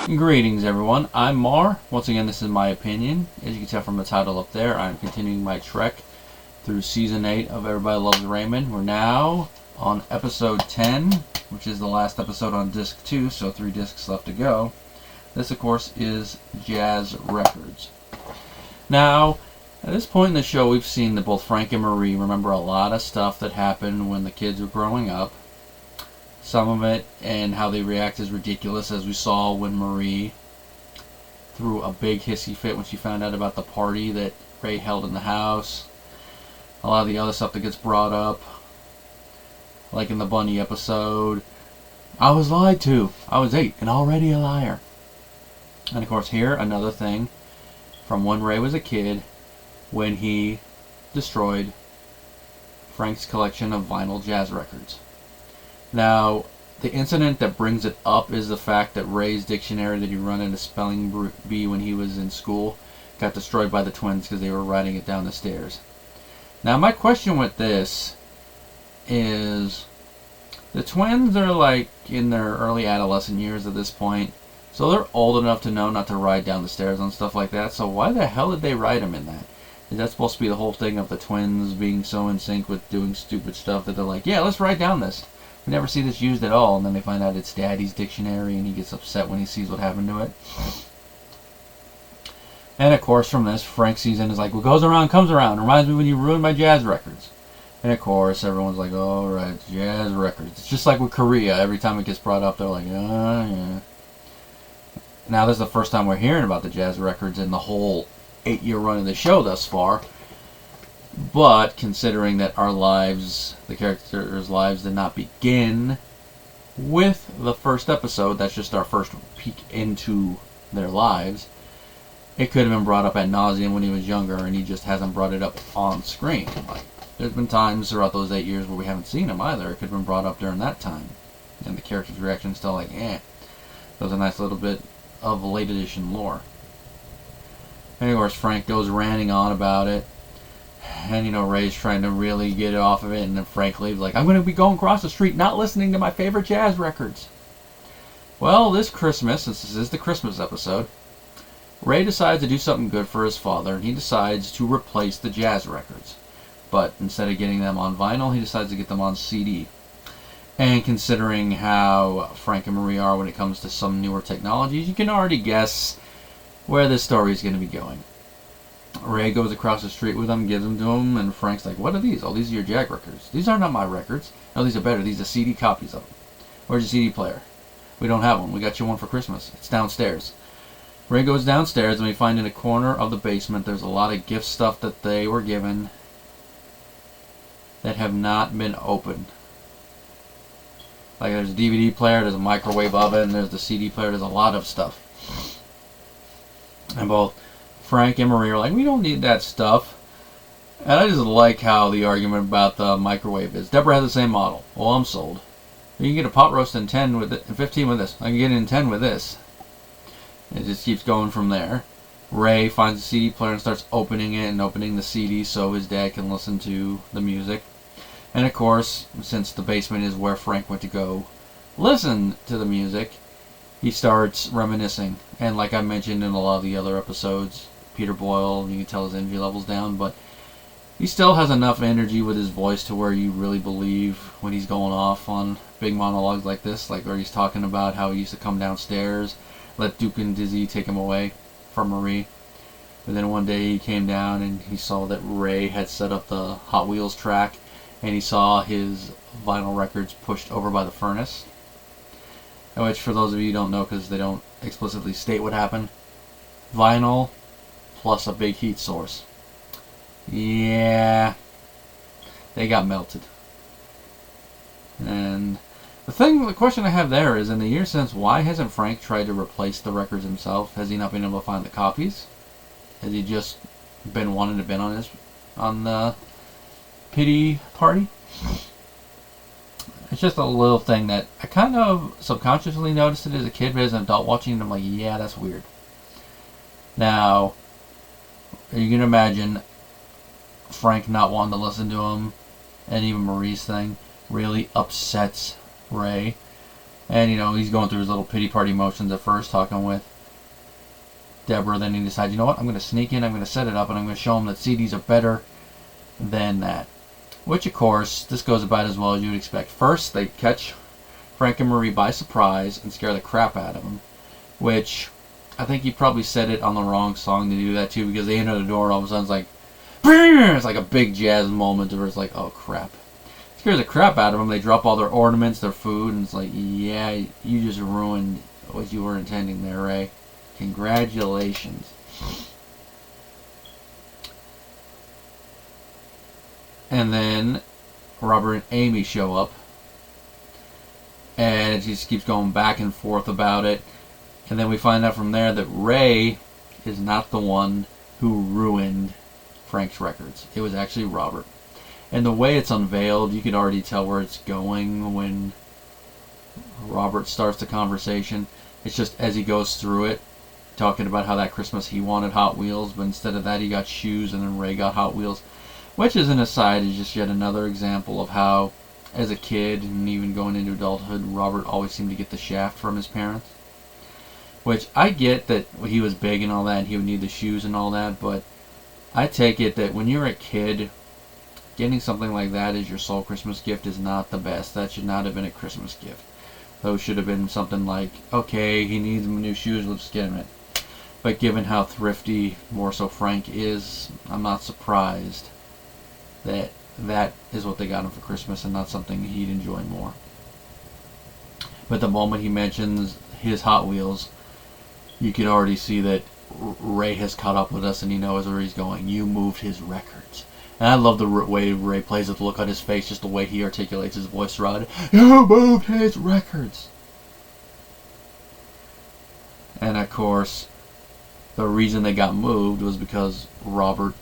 Greetings everyone, I'm Mar. Once again, this is my opinion. As you can tell from the title up there, I'm continuing my trek through Season 8 of Everybody Loves Raymond. We're now on Episode 10, which is the last episode on Disc 2, so 3 discs left to go. This, of course, is Jazz Records. Now, at this point in the show, we've seen that both Frank and Marie remember a lot of stuff that happened when the kids were growing up. Some of it and how they react is ridiculous, as we saw when Marie threw a big hissy fit when she found out about the party that Ray held in the house. A lot of the other stuff that gets brought up, like in the Bunny episode, I was lied to. I was 8 and already a liar. And of course here, another thing from when Ray was a kid, when he destroyed Frank's collection of vinyl jazz records. Now, the incident that brings it up is the fact that Ray's dictionary that he run in a spelling bee when he was in school got destroyed by the twins because they were writing it down the stairs. Now, my question with this is, the twins are like in their early adolescent years at this point, so they're old enough to know not to ride down the stairs and stuff like that, so why the hell did they write them in that? Is that supposed to be the whole thing of the twins being so in sync with doing stupid stuff that they're like, yeah, let's write down this? We never see this used at all, and then they find out it's Daddy's dictionary, and he gets upset when he sees what happened to it. And of course, from this, Frank sees it and is like, what goes around comes around. Reminds me when you ruined my jazz records. And of course, everyone's like, oh, right, jazz records. It's just like with Korea. Every time it gets brought up, they're like, oh, yeah. Now, this is the first time we're hearing about the jazz records in the whole 8-year run of the show thus far. But considering that our lives, the characters' lives, did not begin with the first episode, that's just our first peek into their lives, it could have been brought up ad nauseum when he was younger, and he just hasn't brought it up on screen. Like, there's been times throughout those 8 years where we haven't seen him either. It could have been brought up during that time, and the character's reaction is still like, eh. That was a nice little bit of late edition lore. And of course, Frank goes ranting on about it. And, you know, Ray's trying to really get it off of it, and then Frank leaves like, I'm going to be going across the street not listening to my favorite jazz records. Well, this Christmas, since this is the Christmas episode, Ray decides to do something good for his father, and he decides to replace the jazz records. But instead of getting them on vinyl, he decides to get them on CD. And considering how Frank and Marie are when it comes to some newer technologies, you can already guess where this story is going to be going. Ray goes across the street with them, gives them to him, and Frank's like, what are these? Oh, these are your Jag records. These are not my records. No, these are better. These are CD copies of them. Where's your CD player? We don't have one. We got you one for Christmas. It's downstairs. Ray goes downstairs, and we find in a corner of the basement there's a lot of gift stuff that they were given that have not been opened. Like, there's a DVD player, there's a microwave oven, there's the CD player, there's a lot of stuff. And both Frank and Marie are like, we don't need that stuff. And I just like how the argument about the microwave is. Deborah has the same model. Well, I'm sold. You can get a pot roast in 10 with it, in 15 with this. I can get it in 10 with this. It just keeps going from there. Ray finds the CD player and starts opening it and opening the CD so his dad can listen to the music. And of course, since the basement is where Frank went to go listen to the music, he starts reminiscing. And like I mentioned in a lot of the other episodes, Peter Boyle, you can tell his energy level's down, but he still has enough energy with his voice to where you really believe when he's going off on big monologues like this, like where he's talking about how he used to come downstairs, let Duke and Dizzy take him away from Marie. But then one day he came down and he saw that Ray had set up the Hot Wheels track, and he saw his vinyl records pushed over by the furnace. Which, for those of you who don't know, because they don't explicitly state what happened, vinyl plus a big heat source. Yeah, they got melted. And the question I have there is, in the years since, why hasn't Frank tried to replace the records himself? Has he not been able to find the copies? Has he just been wanting to be on the pity party? It's just a little thing that I kind of subconsciously noticed it as a kid, but as an adult watching it, I'm like, yeah, that's weird. Now, you can imagine Frank not wanting to listen to him, and even Marie's thing really upsets Ray. And, he's going through his little pity party motions at first, talking with Deborah. Then he decides, you know what, I'm going to sneak in, I'm going to set it up, and I'm going to show him that CDs are better than that. Which, of course, this goes about as well as you would expect. First, they catch Frank and Marie by surprise and scare the crap out of them. Which, I think you probably said it on the wrong song to do that too, because they enter the door and all of a sudden it's like, it's like a big jazz moment where it's like, oh crap. It scares the crap out of them. They drop all their ornaments, their food, and it's like, yeah, you just ruined what you were intending there, Ray. Congratulations. And then Robert and Amy show up, and it just keeps going back and forth about it. And then we find out from there that Ray is not the one who ruined Frank's records. It was actually Robert. And the way it's unveiled, you can already tell where it's going when Robert starts the conversation. It's just as he goes through it, talking about how that Christmas he wanted Hot Wheels, but instead of that he got shoes, and then Ray got Hot Wheels. Which, as an aside, is just yet another example of how, as a kid, and even going into adulthood, Robert always seemed to get the shaft from his parents. Which, I get that he was big and all that, and he would need the shoes and all that, but I take it that when you're a kid, getting something like that as your sole Christmas gift is not the best. That should not have been a Christmas gift. Those should have been something like, okay, he needs new shoes, let's get him it. But given how thrifty, more so Frank is, I'm not surprised that that is what they got him for Christmas and not something he'd enjoy more. But the moment he mentions his Hot Wheels, you could already see that Ray has caught up with us and he knows where he's going. You moved his records. And I love the way Ray plays it, the look on his face, just the way he articulates his voice throughout it. You moved his records. And of course, the reason they got moved was because Robert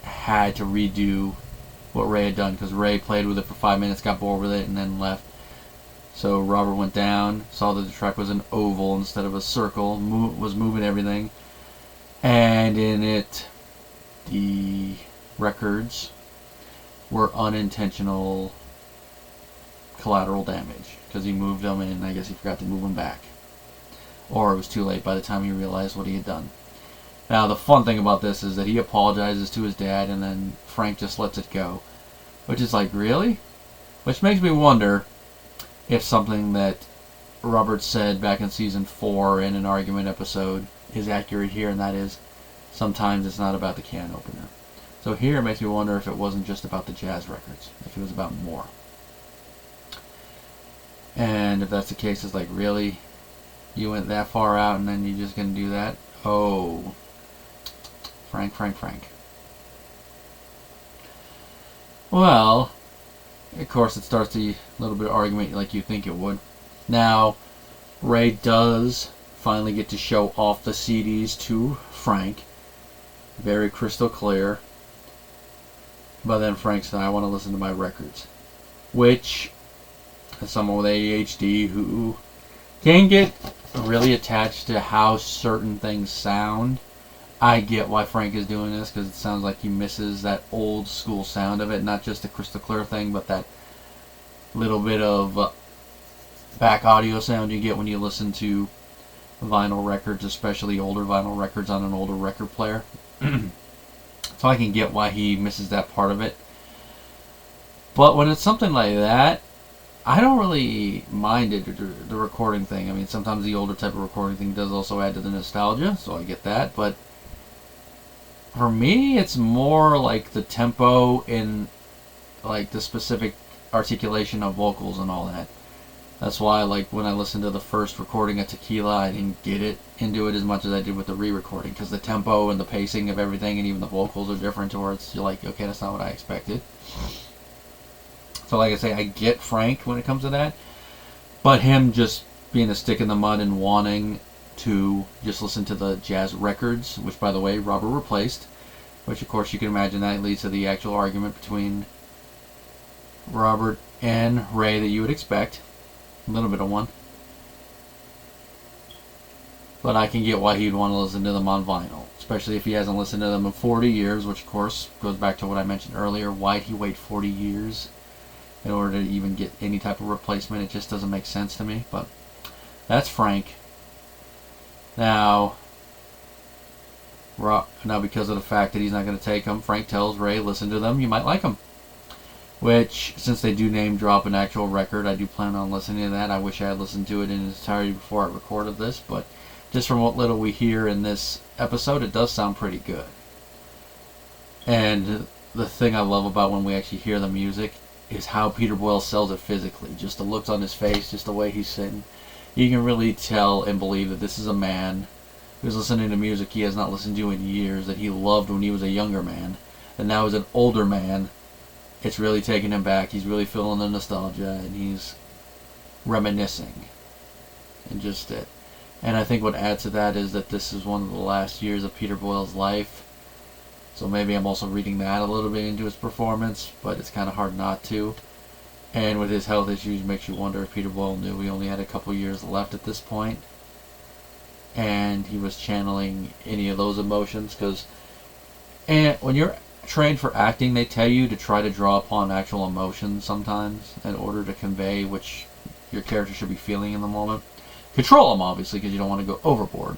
had to redo what Ray had done, because Ray played with it for 5 minutes, got bored with it, and then left. So Robert went down, saw that the track was an oval instead of a circle, was moving everything, and in it, the records were unintentional collateral damage, because he moved them and I guess he forgot to move them back. Or it was too late by the time he realized what he had done. Now, the fun thing about this is that he apologizes to his dad, and then Frank just lets it go. Which is like, really? Which makes me wonder if something that Robert said back in season 4 in an argument episode is accurate here, and that is, sometimes it's not about the can opener. So here it makes me wonder if it wasn't just about the jazz records, if it was about more. And if that's the case, it's like, really? You went that far out and then you're just going to do that? Oh. Frank. Well, of course it starts a little bit of argument like you think it would. Now, Ray does finally get to show off the CDs to Frank. Very crystal clear. But then Frank said, I want to listen to my records. Which, as someone with ADHD who can get really attached to how certain things sound, I get why Frank is doing this, because it sounds like he misses that old school sound of it, not just the crystal clear thing, but that little bit of back audio sound you get when you listen to vinyl records, especially older vinyl records on an older record player. So I can get why he misses that part of it. But when it's something like that, I don't really mind it, the recording thing. I mean, sometimes the older type of recording thing does also add to the nostalgia, so I get that. But for me, it's more like the tempo and like the specific articulation of vocals and all that. That's why, like, when I listened to the first recording of Tequila, I didn't get into it as much as I did with the re-recording, because the tempo and the pacing of everything and even the vocals are different, to where it's, you're like, okay, that's not what I expected. So like I say, I get Frank when it comes to that, but him just being a stick in the mud and wanting to just listen to the jazz records, which, by the way, Robert replaced, which of course you can imagine that leads to the actual argument between Robert and Ray that you would expect. A little bit of one. But I can get why he'd want to listen to them on vinyl, especially if he hasn't listened to them in 40 years, which of course goes back to what I mentioned earlier. Why'd he wait 40 years in order to even get any type of replacement. It just doesn't make sense to me. But that's Frank. Now because of the fact that he's not going to take them, Frank tells Ray, listen to them, you might like them. Which, since they do name drop an actual record, I do plan on listening to that. I wish I had listened to it in its entirety before I recorded this, but just from what little we hear in this episode, it does sound pretty good. And the thing I love about when we actually hear the music is how Peter Boyle sells it physically. Just the looks on his face, just the way he's sitting. You can really tell and believe that this is a man who's listening to music he has not listened to in years, that he loved when he was a younger man, and now as an older man, it's really taking him back. He's really feeling the nostalgia, and he's reminiscing. And just it. And I think what adds to that is that this is one of the last years of Peter Boyle's life. So maybe I'm also reading that a little bit into his performance, but it's kind of hard not to. And with his health issues, it makes you wonder if Peter Boyle knew he only had a couple years left at this point, and he was channeling any of those emotions. Because when you're trained for acting, they tell you to try to draw upon actual emotions sometimes in order to convey which your character should be feeling in the moment. Control them, obviously, because you don't want to go overboard.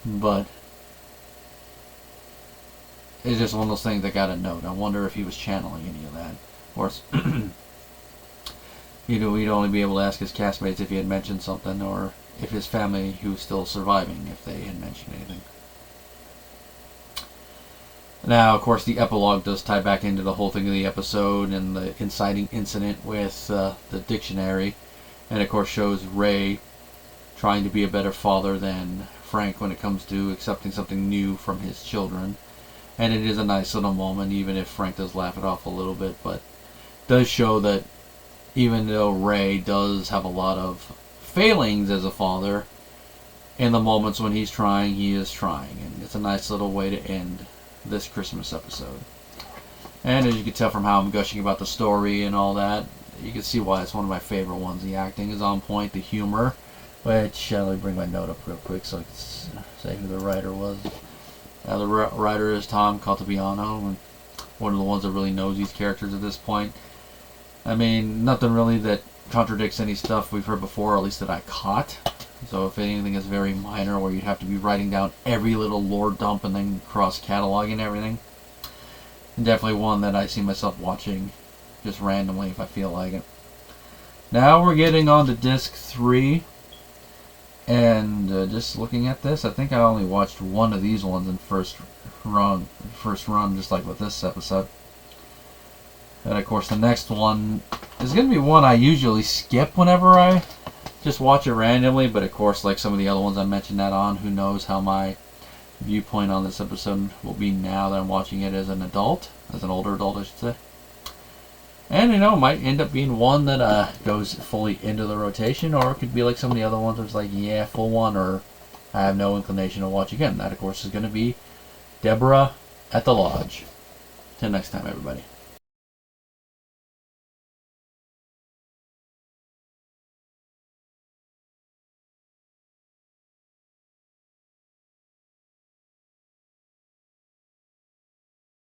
But it's just one of those things I gotta note. I wonder if he was channeling any of that. Of course, we'd only be able to ask his castmates if he had mentioned something, or if his family, who was still surviving, if they had mentioned anything. Now, of course, the epilogue does tie back into the whole thing of the episode and the inciting incident with the dictionary, and of course shows Ray trying to be a better father than Frank when it comes to accepting something new from his children. And it is a nice little moment, even if Frank does laugh it off a little bit, but does show that even though Ray does have a lot of failings as a father, in the moments when he's trying, he is trying. And it's a nice little way to end this Christmas episode. And as you can tell from how I'm gushing about the story and all that, you can see why it's one of my favorite ones. The acting is on point, the humor, which, let me bring my note up real quick so I can say who the writer was. The writer is Tom Caltabiano, and one of the ones that really knows these characters at this point. I mean, nothing really that contradicts any stuff we've heard before, or at least that I caught. So if anything is very minor, where you'd have to be writing down every little lore dump and then cross-cataloging everything, and definitely one that I see myself watching just randomly if I feel like it. Now we're getting on to disc 3. And just looking at this, I think I only watched one of these ones in first run, just like with this episode. And of course the next one is going to be one I usually skip whenever I just watch it randomly, but of course, like some of the other ones I mentioned that on, who knows how my viewpoint on this episode will be now that I'm watching it as an adult, as an older adult I should say. And, it might end up being one that goes fully into the rotation, or it could be like some of the other ones where it's like, yeah, full one, or I have no inclination to watch again. That, of course, is going to be Deborah at the Lodge. Till next time, everybody.